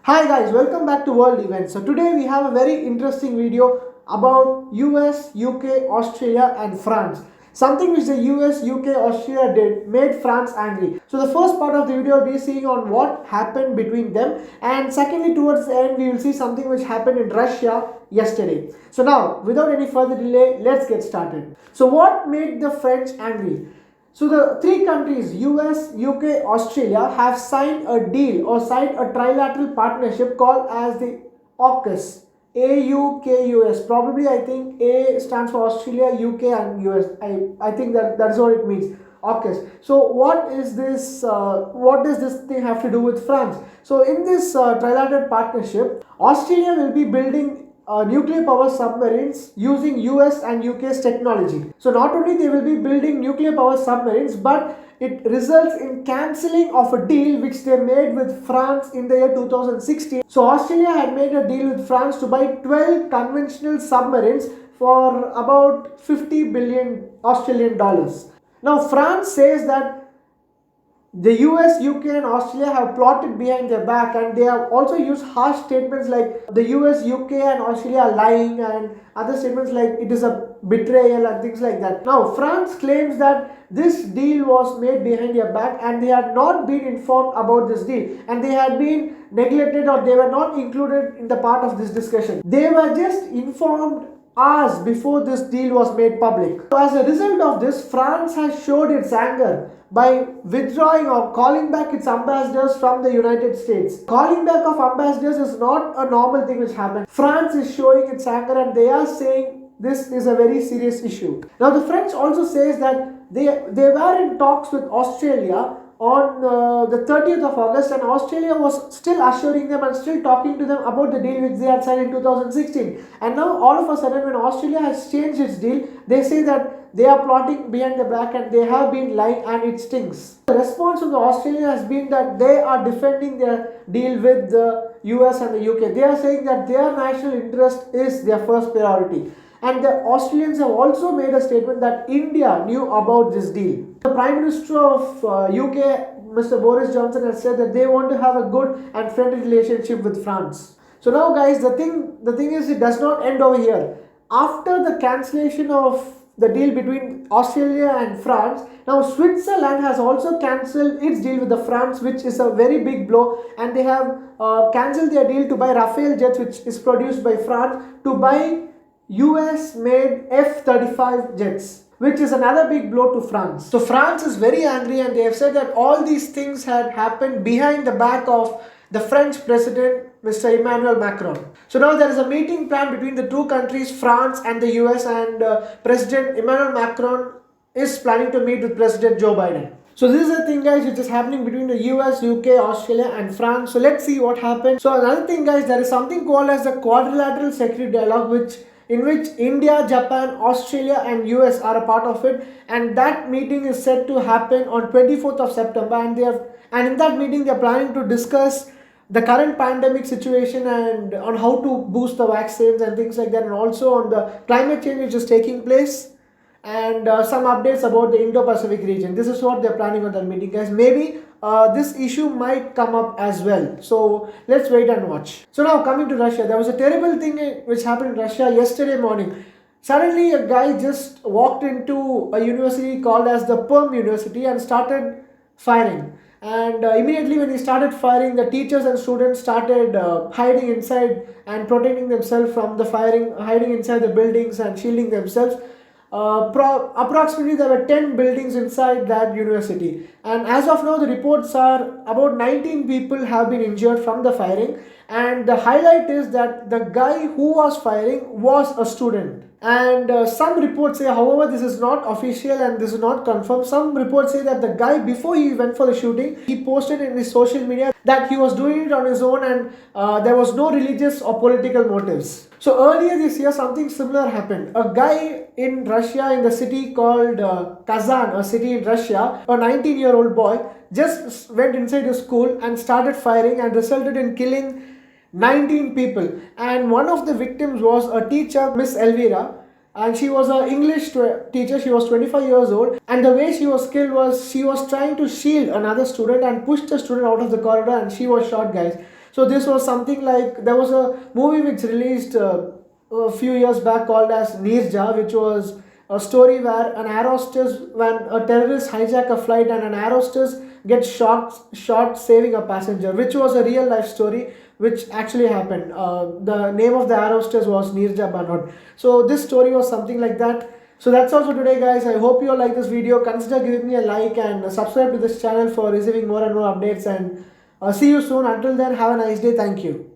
Hi guys, welcome back to World Events. So today we have a very interesting video about US, UK, Australia and France. Something which the US, UK, Australia did made France angry. So the first part of the video we'll be seeing on what happened between them, and secondly towards the end we will see something which happened in Russia yesterday. So now without any further delay, let's get started. So what made the French angry? So the three countries US, UK, Australia have signed a deal or signed a trilateral partnership called as the AUKUS. AUKUS. Probably I think A stands for Australia, UK and US. I think that's what it means. AUKUS. So what is this? What does this thing have to do with France? So in this trilateral partnership, Australia will be building nuclear power submarines using US and UK's technology. So not only they will be building nuclear power submarines, but it results in cancelling of a deal which they made with France in the year 2016. So Australia had made a deal with France to buy 12 conventional submarines for about 50 billion Australian dollars. Now France says that the US, UK and Australia have plotted behind their back, and they have also used harsh statements like the US, UK and Australia are lying, and other statements like it is a betrayal and things like that. Now France claims that this deal was made behind their back and they had not been informed about this deal, and they had been neglected or they were not included in the part of this discussion. They were just informed hours before this deal was made public. So as a result of this, France has showed its anger by withdrawing or calling back its ambassadors from the United States. Calling back of ambassadors is not a normal thing which happens. France is showing its anger and they are saying this is a very serious issue. Now the French also says that they were in talks with Australia on the 30th of August, and Australia was still assuring them and still talking to them about the deal which they had signed in 2016. And now all of a sudden when Australia has changed its deal, they say that they are plotting behind the back and they have been lying and it stings. The response from the Australia has been that they are defending their deal with the US and the UK. They are saying that their national interest is their first priority. And the Australians have also made a statement that India knew about this deal. The Prime Minister of UK, Mr. Boris Johnson, has said that they want to have a good and friendly relationship with France. So now guys, the thing is, it does not end over here. After the cancellation of the deal between Australia and France, now Switzerland has also cancelled its deal with the France, which is a very big blow, and they have cancelled their deal to buy Rafale jets, which is produced by France, to buy US made F-35 jets, which is another big blow to France. So France is very angry and they have said that all these things had happened behind the back of the French president, Mr. Emmanuel Macron. So now there is a meeting planned between the two countries, France and the US, and President Emmanuel Macron is planning to meet with President Joe Biden. So this is the thing guys which is happening between the US, UK, Australia and France. So let's see what happens. So another thing guys, there is something called as the quadrilateral security dialogue, in which India, Japan, Australia and US are a part of it, and that meeting is set to happen on 24th of September, and in that meeting they are planning to discuss the current pandemic situation and on how to boost the vaccines and things like that, and also on the climate change which is taking place, and some updates about the Indo-Pacific region. This is what they're planning on that meeting guys. Maybe this issue might come up as well. So let's wait and watch. So now coming to Russia, there was a terrible thing which happened in Russia yesterday morning. Suddenly a guy just walked into a university called as the Perm University and started firing. And immediately when he started firing, the teachers and students started hiding inside and protecting themselves from the firing, hiding inside the buildings and shielding themselves. Approximately there were 10 buildings inside that university, and as of now the reports are about 19 people have been injured from the firing, and the highlight is that the guy who was firing was a student. And some reports say, however, this is not official and this is not confirmed. Some reports say that the guy, before he went for the shooting, he posted in his social media that he was doing it on his own and there was no religious or political motives. So earlier this year something similar happened. A guy in Russia, in the city called Kazan, a city in Russia, a 19-year-old boy just went inside his school and started firing and resulted in killing 19 people, and one of the victims was a teacher, Miss Elvira, and she was an English teacher. She was 25 years old, and the way she was killed was she was trying to shield another student and pushed the student out of the corridor, and she was shot, guys. So this was something like, there was a movie which released a few years back called as Nirja, which was a story where an air hostess, when a terrorist hijack a flight and an air hostess gets shot saving a passenger, which was a real life story which actually happened. The name of the air hostess was Nirja Banod. So this story was something like that. So that's all for today, guys. I hope you all like this video. Consider giving me a like and subscribe to this channel for receiving more and more updates. And see you soon. Until then, have a nice day. Thank you.